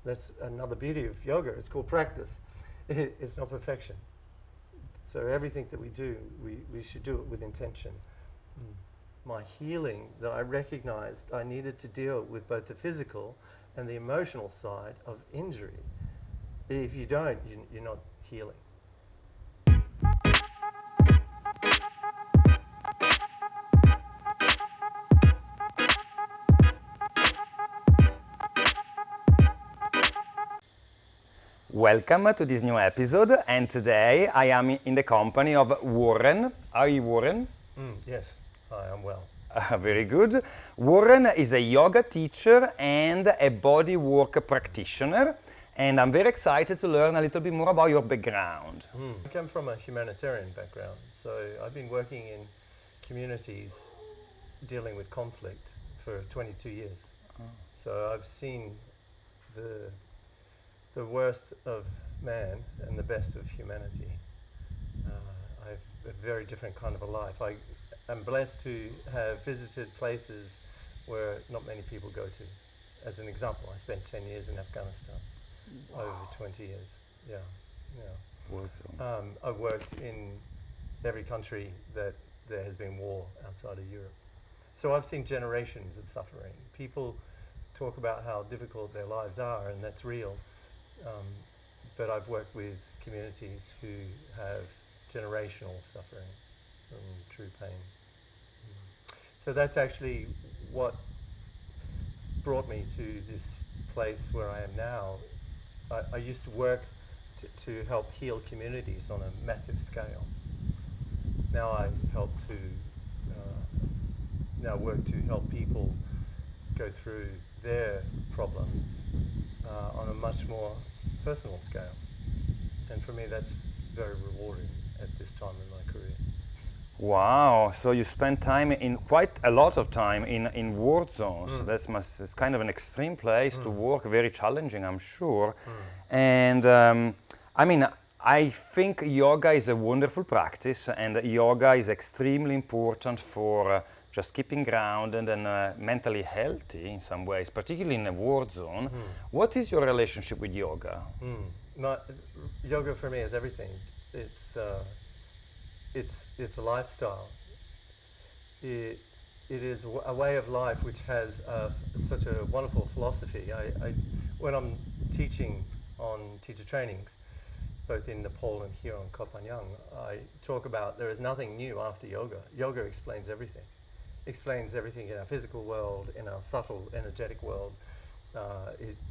That's another beauty of yoga. It's called practice. It's not perfection. So everything that we do, we should do it with intention. My healing, that I recognized I needed to deal with both the physical and the emotional side of injury. If you don't, you're not healing. Welcome to this new episode, and today I am in the company of Warren. Are you Warren? Yes, I am well. Very good. Warren is a yoga teacher and a bodywork practitioner, and I'm very excited to learn a little bit more about your background. I come from a humanitarian background, so I've been working in communities dealing with conflict for 22 years. So I've seen the worst of man and the best of humanity. I have a very different kind of a life. I am blessed to have visited places where not many people go to. As an example, I spent 10 years in Afghanistan, over 20 years. I've worked in every country that there has been war outside of Europe. So I've seen generations of suffering. People talk about how difficult their lives are, and that's real. But I've worked with communities who have generational suffering and true pain. So that's actually what brought me to this place where I am now. I used to work to help heal communities on a massive scale. Now I help to work to help people go through their problems on a much more personal scale. And for me, that's very rewarding at this time in my career. Wow, so you spend time quite a lot of time in war zones. It's kind of an extreme place to work, very challenging, I'm sure. And I think yoga is a wonderful practice, and yoga is extremely important for just keeping grounded and mentally healthy in some ways, particularly in a war zone. What is your relationship with yoga? Yoga for me is everything. It's a lifestyle. It is a way of life which has such a wonderful philosophy. When I'm teaching on teacher trainings, both in Nepal and here on Koh Phangan, I talk about there is nothing new after yoga. Yoga explains everything. Explains everything in our physical world, in our subtle energetic world.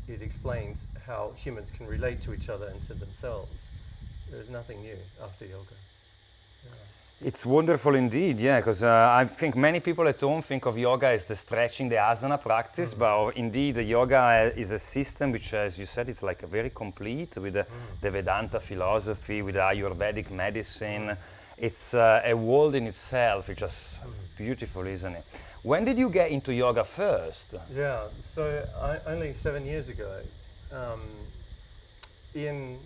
It explains how humans can relate to each other and to themselves. There's nothing new after yoga. It's wonderful indeed, yeah, because I think many people at home think of yoga as the stretching, the asana practice, but indeed yoga is a system which, as you said, it's like very complete with the Vedanta philosophy, with Ayurvedic medicine. It's a world in itself. It's just beautiful, isn't it? When did you get into yoga first? Yeah, so only 7 years ago, in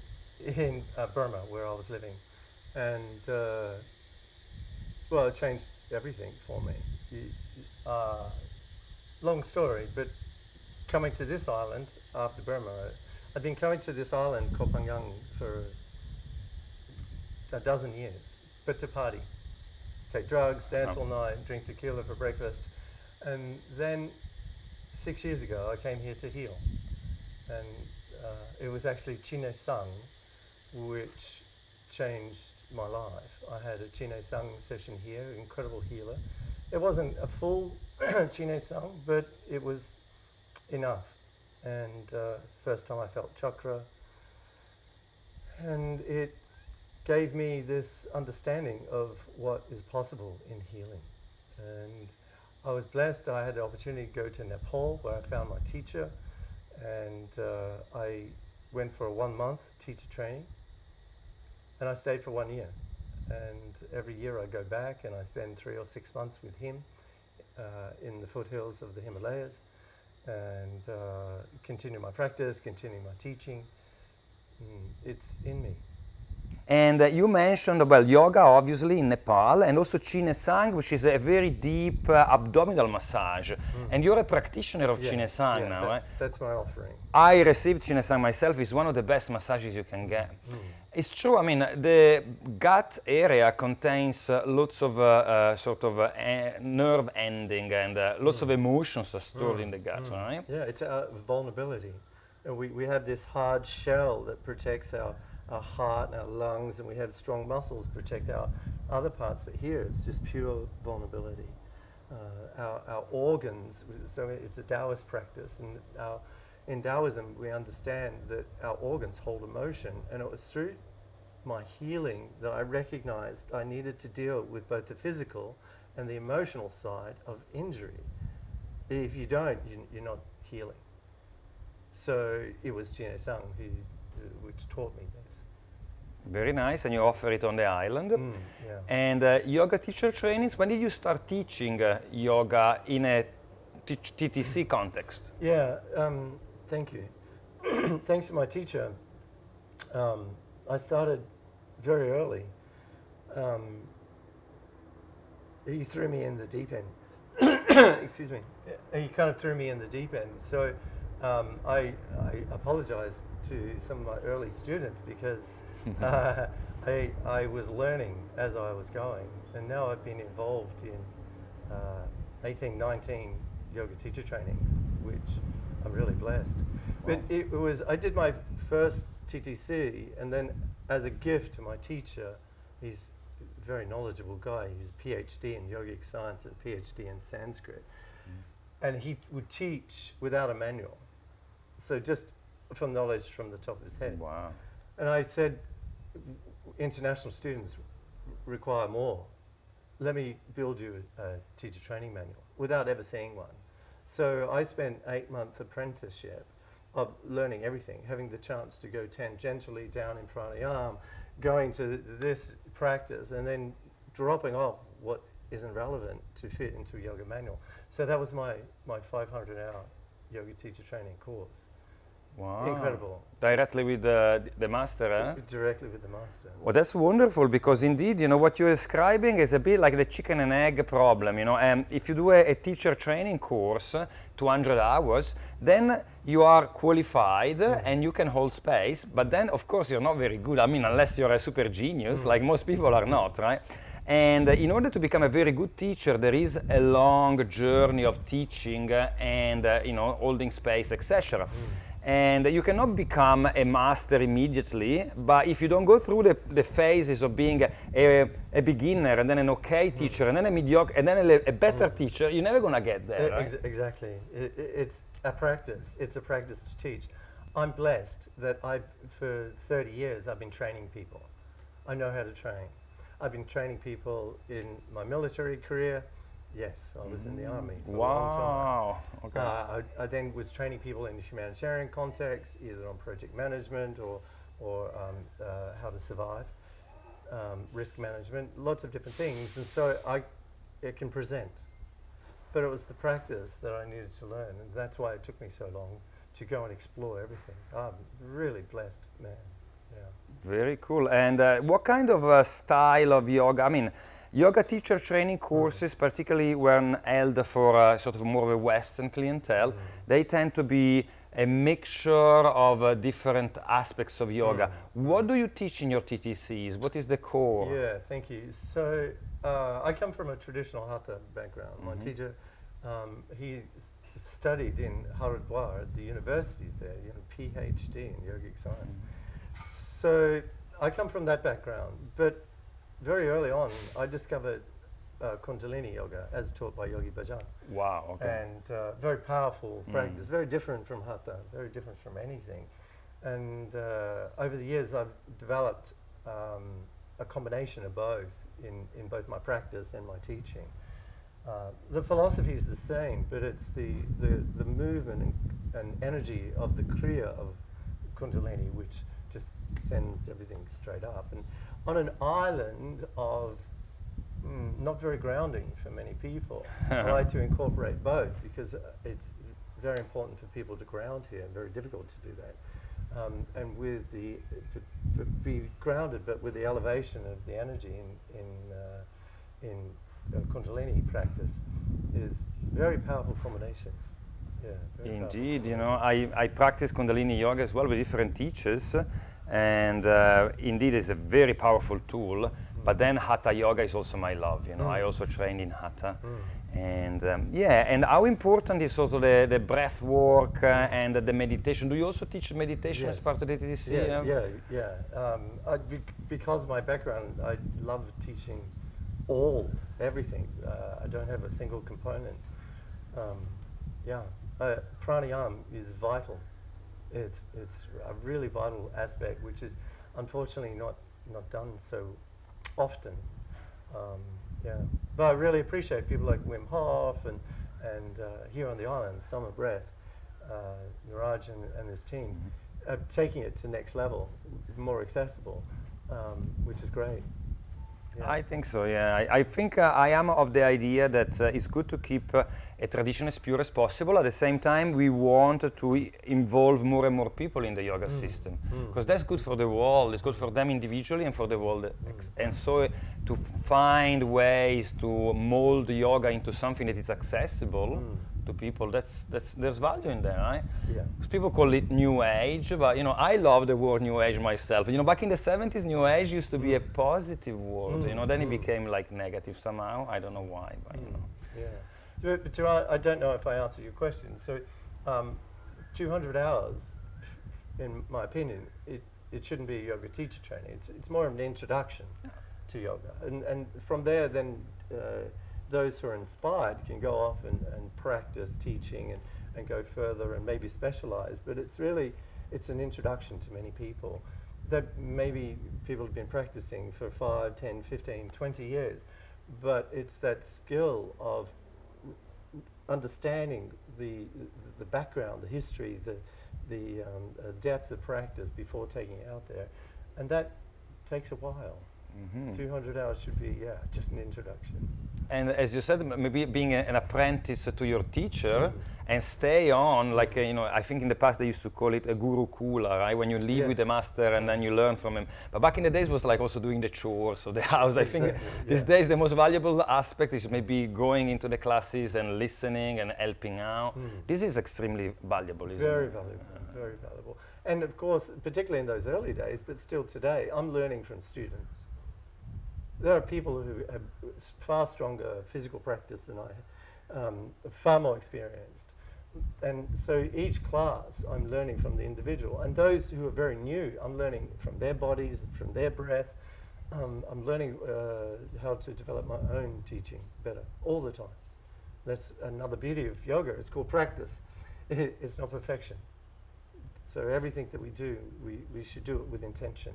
Burma, where I was living, and it changed everything for me. Long story, but coming to this island after Burma, I'd been coming to this island, Koh Phangan, for a dozen years, but to party. Take drugs, dance all night, drink tequila for breakfast. And then 6 years ago, I came here to heal. And it was actually Chine Sang which changed my life. I had a Chine Sang session here, incredible healer. It wasn't a full Chine Sang, but it was enough. And first time I felt chakra. And it gave me this understanding of what is possible in healing. And I was blessed. I had the opportunity to go to Nepal, where I found my teacher, and I went for a 1 month teacher training, and I stayed for 1 year. And every year I go back and I spend 3 or 6 months with him in the foothills of the Himalayas, and continue my practice, continue my teaching. It's in me. And you mentioned, well, yoga obviously in Nepal, and also Chinesang, which is a very deep abdominal massage. And you're a practitioner of Chinesang now, right? That's my offering. I received Chinesang myself. It's one of the best massages you can get. It's true. I mean, the gut area contains lots of nerve ending and lots of emotions are stored in the gut, right? Yeah, it's our vulnerability. And we have this hard shell that protects our heart and our lungs, and we have strong muscles protect our other parts. But here, it's just pure vulnerability. Our organs, so it's a Taoist practice, and in Taoism, we understand that our organs hold emotion, and it was through my healing that I recognized I needed to deal with both the physical and the emotional side of injury. If you don't, you're not healing. So it was Chinesang which taught me this. Very nice, and you offer it on the island. Yeah. And yoga teacher trainings, when did you start teaching yoga in a TTC context? Yeah, thank you. Thanks to my teacher, I started very early. He threw me in the deep end. Excuse me. He kind of threw me in the deep end. So I apologize to some of my early students because I was learning as I was going, and now I've been involved in 18, 19 yoga teacher trainings, which I'm really blessed. But I did my first TTC, and then as a gift to my teacher, he's a very knowledgeable guy, he's a PhD in yogic science and a PhD in Sanskrit. And he would teach without a manual. So just from knowledge from the top of his head. Wow. And I said, international students require more. Let me build you a teacher training manual without ever seeing one. So I spent 8-month apprenticeship of learning everything, having the chance to go tangentially down in pranayama, going to this practice, and then dropping off what isn't relevant to fit into a yoga manual. So that was my 500-hour yoga teacher training course. Wow. Incredible. Directly with the master, eh? Directly with the master. Well, that's wonderful, because indeed, what you're describing is a bit like the chicken and egg problem, if you do a teacher training course, 200 hours, then you are qualified and you can hold space, but then, of course, you're not very good. I mean, unless you're a super genius, like most people are not, right? And in order to become a very good teacher, there is a long journey of teaching and, holding space, etc. And you cannot become a master immediately, but if you don't go through the phases of being a beginner, and then an okay teacher, and then a mediocre, and then a better teacher, you're never going to get there, right? Exactly. It's a practice. It's a practice to teach. I'm blessed that for 30 years, I've been training people. I know how to train. I've been training people in my military career. Yes, I was in the army for a long time. Okay. I then was training people in the humanitarian context, either on project management or how to survive, risk management, lots of different things. And so it can present. But it was the practice that I needed to learn, and that's why it took me so long to go and explore everything. I'm really blessed, man. Yeah. Very cool. And what kind of style of yoga? I mean, yoga teacher training courses, particularly when held for sort of more of a Western clientele, they tend to be a mixture of different aspects of yoga. What do you teach in your TTCs? What is the core? Yeah, thank you. So I come from a traditional Hatha background. My teacher, he studied in Haridwar at the universities there, PhD in yogic science. So I come from that background, but very early on, I discovered Kundalini Yoga as taught by Yogi Bhajan. Wow, okay. And very powerful practice, very different from Hatha, very different from anything. And over the years, I've developed a combination of both in both my practice and my teaching. The philosophy is the same, but it's the movement and energy of the Kriya of Kundalini, which just sends everything straight up. And on an island of not very grounding for many people, I like to incorporate both because it's very important for people to ground here and very difficult to do that. And with the be grounded, but with the elevation of the energy in Kundalini practice is very powerful combination. Yeah, very Indeed, powerful. I practice Kundalini Yoga as well with different teachers, and indeed it's a very powerful tool. But then Hatha Yoga is also my love. I also trained in Hatha, and and how important is also the breath work and the meditation? Do you also teach meditation as part of the TDC? Because my background, I love teaching everything. I don't have a single component. Pranayama is vital. It's a really vital aspect, which is unfortunately not done so often. But I really appreciate people like Wim Hof and here on the island, Summer Breath, Niraj and his team, taking it to next level, more accessible, which is great. Yeah. I think so, yeah. I think I am of the idea that it's good to keep a tradition as pure as possible. At the same time, we want to involve more and more people in the yoga system, because that's good for the world, it's good for them individually and for the world. And so to find ways to mold yoga into something that is accessible to people, there's value in there, right? Yeah. Because people call it New Age, but I love the word New Age myself. Back in the 70s, New Age used to be a positive word. Then it became like negative somehow. I don't know why, but Yeah, but I don't know if I answered your question. So, 200 hours, in my opinion, it shouldn't be a yoga teacher training. It's more of an introduction to yoga, and from there, then those who are inspired can go off and practice teaching and go further and maybe specialize. But it's an introduction to many people that maybe people have been practicing for 5, 10, 15, 20 years. But it's that skill of understanding the background, the history, the depth of practice before taking it out there. And that takes a while. 200 hours should be, just an introduction. And as you said, maybe being an apprentice to your teacher and stay on, like, I think in the past they used to call it a guru kula, right? When you live with the master and then you learn from him. But back in the days it was like also doing the chores of the house. I think these days the most valuable aspect is maybe going into the classes and listening and helping out. This is extremely valuable, isn't it? Very valuable, very valuable. And of course, particularly in those early days, but still today, I'm learning from students. There are people who have far stronger physical practice than I, far more experienced. And so each class, I'm learning from the individual. And those who are very new, I'm learning from their bodies, from their breath. I'm learning how to develop my own teaching better all the time. That's another beauty of yoga. It's called practice. It's not perfection. So everything that we do, we should do it with intention.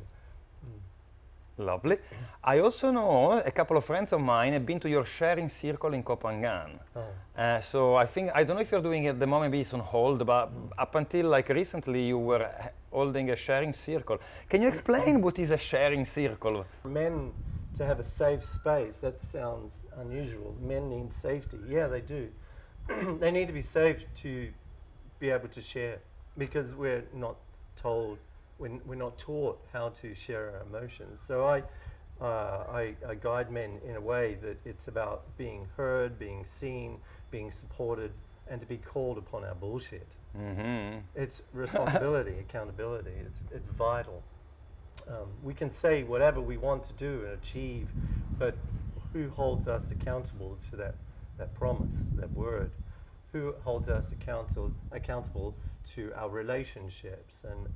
Lovely. I also know a couple of friends of mine have been to your sharing circle in Phangan. So I don't know if you're doing it at the moment, maybe it's on hold, but up until like recently you were holding a sharing circle. Can you explain what is a sharing circle? Men to have a safe space, that sounds unusual. Men need safety. Yeah, they do. They need to be safe to be able to share, because we're not told, we're not taught how to share our emotions. So I guide men in a way that it's about being heard, being seen, being supported, and to be called upon our bullshit. It's responsibility, accountability. It's vital. We can say whatever we want to do and achieve, but who holds us accountable to that promise, that word? Who holds us accountable to our relationships and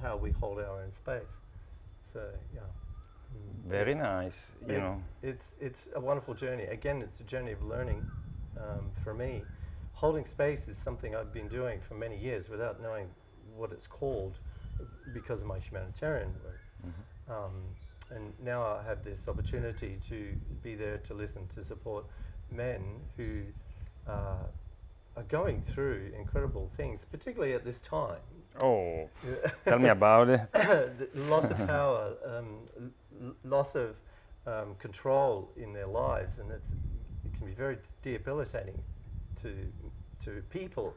how we hold our own space? So Very nice. It's a wonderful journey. Again, it's a journey of learning for me. Holding space is something I've been doing for many years without knowing what it's called because of my humanitarian work. And now I have this opportunity to be there to listen, to support men who are going through incredible things, particularly at this time. Oh, tell me about it. The loss of power, loss of control in their lives, and it can be very debilitating to people,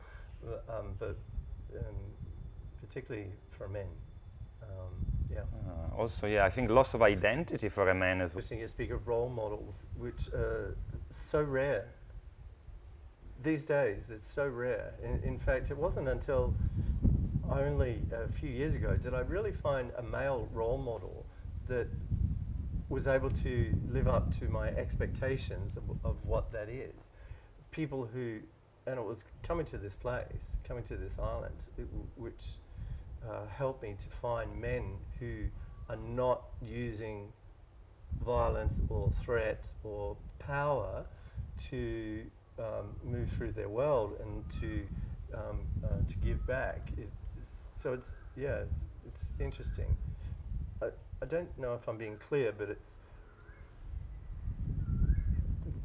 but particularly for men. Yeah. Also, yeah, I think loss of identity for a man as well. Interesting, you speak of role models, which are so rare. These days, it's so rare. In fact, it wasn't until only a few years ago did I really find a male role model that was able to live up to my expectations of what that is. People who, and it was coming to this place, coming to this island, which helped me to find men who are not using violence or threat or power to move through their world and to give back. So it's interesting. I don't know if I'm being clear, but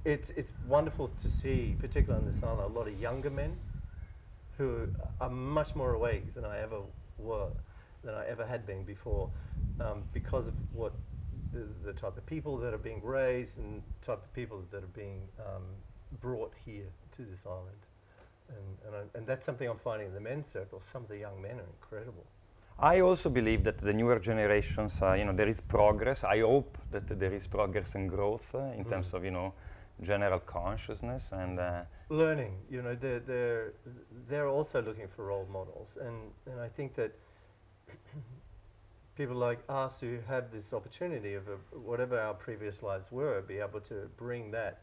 it's wonderful to see, particularly on this island, a lot of younger men who are much more awake than I ever had been before, because of what the type of people that are being raised and type of people that are being brought here to this island, and that's something I'm finding in the men's circle. Some of the young men are incredible. I also believe that the newer generations, there is progress. I hope that there is progress and growth in terms of, general consciousness and learning. They're also looking for role models, and I think that people like us who have this opportunity of whatever our previous lives were, be able to bring that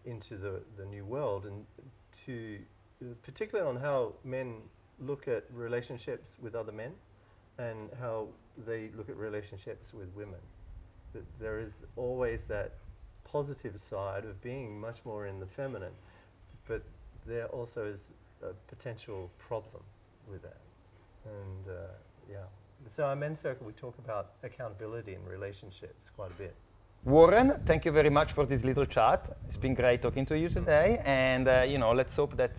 into the new world, and to particularly on how men look at relationships with other men and how they look at relationships with women. That there is always that positive side of being much more in the feminine, but there also is a potential problem with that. And so our men's circle, we talk about accountability in relationships quite a bit. Warren, thank you very much for this little chat. It's been great talking to you today, and let's hope that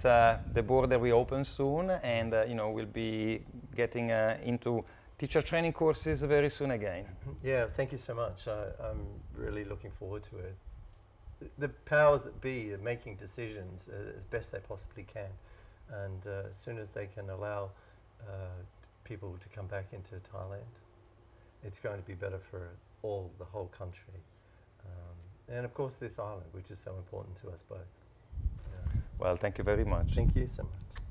the border will open soon, and we'll be getting into teacher training courses very soon again. Yeah, thank you so much. I'm really looking forward to it. The powers that be are making decisions as best they possibly can, and as soon as they can allow people to come back into Thailand, it's going to be better for the whole country. And of course this island, which is so important to us both. Yeah. Well, thank you very much. Thank you so much.